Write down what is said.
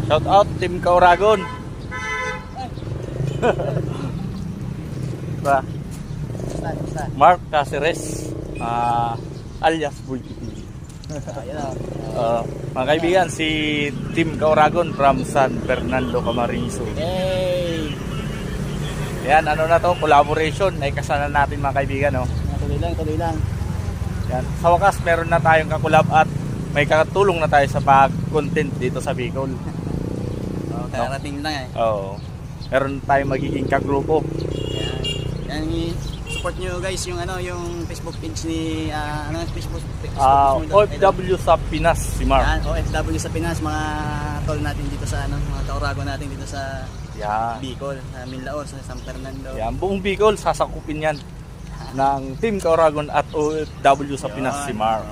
Shout out Team Kauragon. Ba? Mark Caceres, alias Boy TV. Mga kaibigan, si Team Kauragon from San Fernando, Camarines Sur. Hey! Yan, ano na to, collaboration, naikasalan natin mga kaibigan, no? Tuloy lang. Yan. Sa wakas, meron na tayong kakulab at may katulong na tayo sa pag-content dito sa Bicol. Karating lang eh. Oo. Meron tayong magiging kagrupo. Yan support nyo guys yung yung Facebook page ni Facebook OFW sa Pinas, si Mark. Yan, OFW sa Pinas, mga tol natin dito sa mga Kauragon natin dito sa Bicol, sa Minlaor, sa San Fernando. Yan, buong Bicol sasakupin yan ng Team Kauragon at OFW sa Pinas, si Mark.